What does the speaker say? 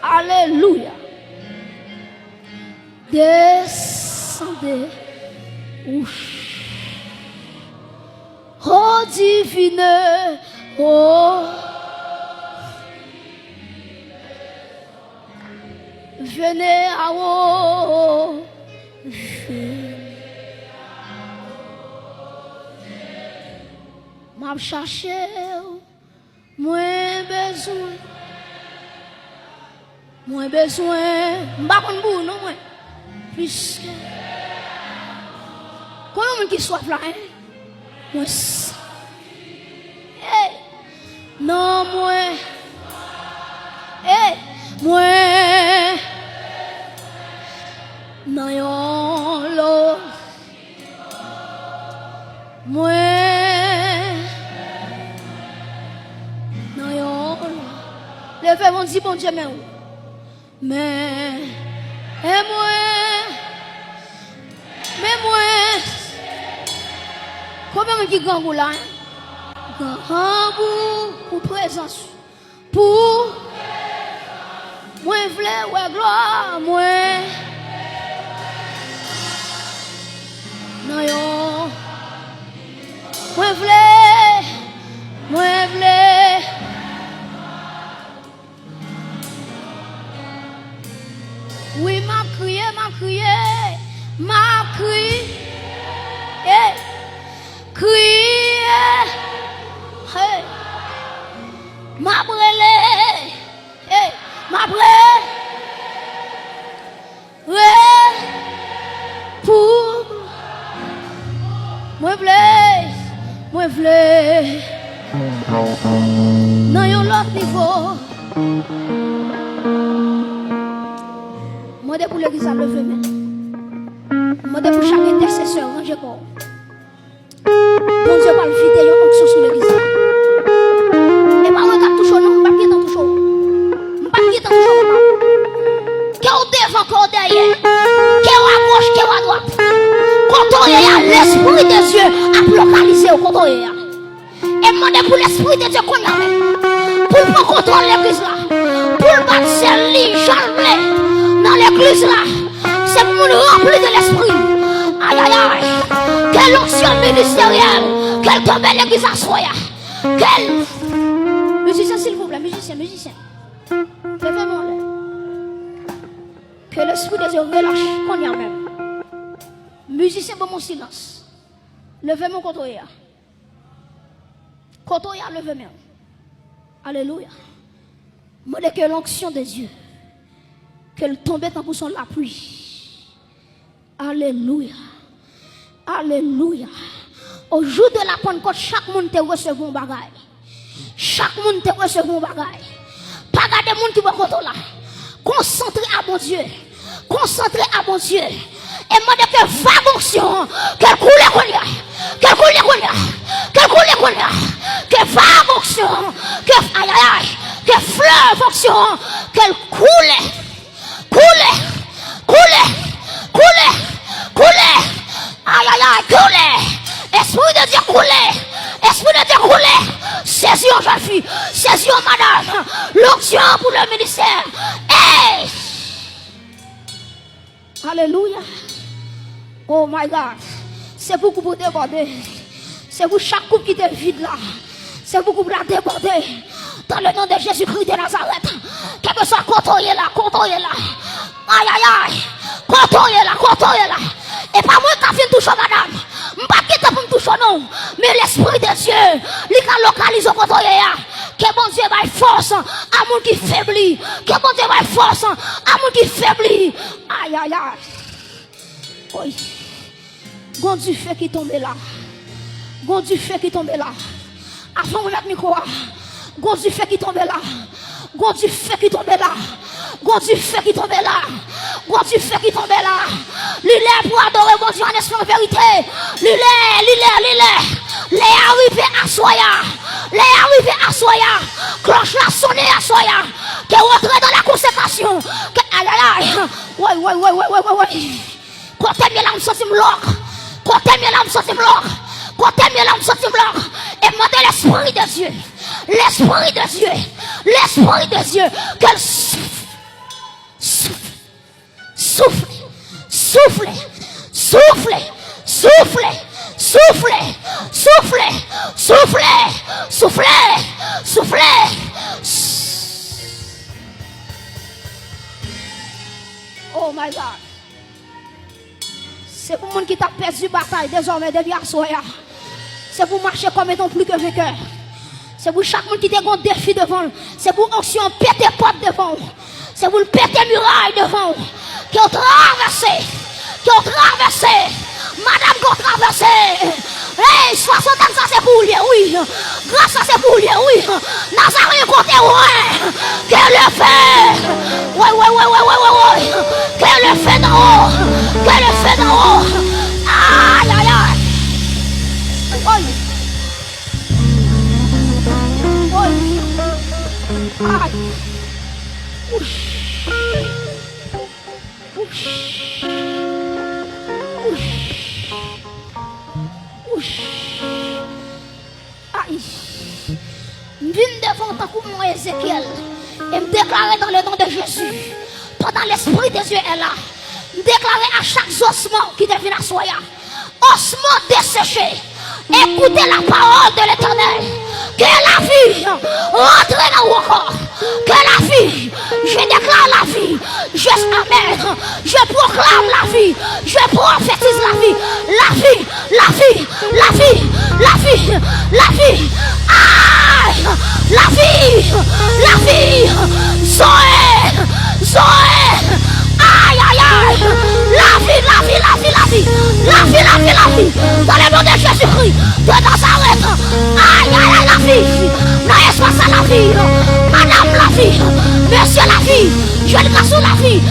Alléluia. Descendez. Oh divine. Oh. Venez à vous. M'a cherché. Moins besoin. M'pas qu'on bou non moi. Puisque combien qui soif là hein? Moi hey. Non moi hey. Moi non yon lo moi non yon levez mon dit bon Dieu mais et moi combien qui grand là grand pour présence pour moi vle ouais gloire moi non yo moi vle oui m'a crié hey crié hey m'a brûlé hey m'a brûlé ouais pour moi vle non yon l'autre niveau moi de pour l'église à lever main moi de pour chaque intercesseur ranger corps bon Dieu va le vider yon onction sur l'église et pas moi qui touche non pas qui t'en touche pas qui t'en touche qui au devant qui derrière qui à gauche qui à droite quand on est l'esprit de Dieu a localisé au quand on est et demandez pour l'esprit de Dieu qu'on a pour prendre contrôle l'église là pour battre ses lits jamais dans l'église là c'est pour nous remplir de l'esprit aïe aïe aïe quelle onction ministérielle quelle tombe l'église à soi quelle musicien s'il vous plaît musicien levez-moi là que l'esprit de Dieu relâche qu'on y a même musicien pour mon silence levez-moi contre eux contre eux levez-moi alléluia moi dès que l'onction de Dieu qu'elle tombait en poussant la pluie. Alléluia. Alléluia. Au jour de la Pentecôte, chaque monde te recevra un bagage. Chaque monde te recevra un bagage. Pas garder monde qui va contre là. Concentré à mon Dieu. Concentré à mon Dieu. Et moi que vague onction, qu'elle coule qu'on y a. Qu'elle coule qu'on y a. Qu'elle coule qu'on y a. Que vague onction, que aïe aïe aïe, que fleuve onction, qu'elle coule. Aïe aïe aïe, coule. Esprit de Dieu coule. Esprit de Dieu coule. Saisis en jeune fille. Saisis en madame. L'onction pour le ministère. Hey. Alléluia. Oh my God. C'est beaucoup pour déborder. C'est pour chaque coupe qui est vide là. C'est beaucoup pour la déborder. Dans le nom de Jésus-Christ de Nazareth. Quel que soit contrôlé là. Aïe aïe aïe. Contrôlé là. Et pas moi qui viens toucher madame. Pas qui t'a pour me toucher non. Mais l'esprit de Dieu. Il a localisé au contrôlé là. Que bon Dieu va force à mon qui faiblit. Que bon Dieu va force à mon qui faiblit. Aïe aïe aïe. Oui. Gon du feu qui tombe là. Gon du feu qui tombe là. Avant de mettre micro. Gon du feu qui tombe là. Gon du feu qui tombe là. Gon du feu qui tombe là. Gon du feu qui tombe là. L'île pour adorer mon Dieu en esprit en vérité. L'île. Les arrivés à Soya. Les arrivés à Soya. Cloche la sonner à Soya. Que rentre dans la consécration. Que aïe aïe aïe. Ouais. Quand t'aimes l'âme sorti bloc. Quand t'aimes l'âme sorti bloc. Quand t'aimes l'âme sorti bloc. Et demandez l'esprit de Dieu. l'Esprit de Dieu, l'Esprit de Dieu, qu'elle souffle, souffle, souffle, souffle, souffle, souffle, souffle, souffle, souffle, souffle, oh my God. C'est pour le monde qui t'a perdu la bataille désormais depuis à soya. C'est pour marcher comme étant plus que vainqueur. C'est pour chaque monde qui a un défi devant. C'est pour action péter porte devant. C'est pour péter muraille devant. Qui ont traversé. Qui ont traversé. Madame qui ont traversé. Hey, 60 ans ça c'est pour lui, oui. Grâce ça c'est pour lui, oui. Nazareth côté ouais. Qu'elle le fait. Ouais. Qu'elle le fait d'en haut. Qu'elle le fait d'en haut. Aïe, aïe, aïe. Oi. Aïe. Aïe. Viens devant ta coupe, moi, Ézéchiel, et me déclarer dans le nom de Jésus, pendant l'Esprit de Dieu est là, me déclarer à chaque ossement qui devient à soya, ossement desséché, écoutez la parole de l'Éternel, que la vie rentre dans vos corps, que la vie, je déclare la vie, je amène, je proclame la vie, je prophétise la vie, la vie, la vie, la vie, la vie, la vie, aïe, la vie, Zoé, Zoé, aïe, aïe, aïe, la vie, la vie, la vie, la vie, la vie, la vie, la vie, dans le nom de Jésus-Christ, de Nazareth, aïe, aïe, aïe, la vie, dans l'espace la vie, madame la vie, monsieur la vie, jeune garçon la vie,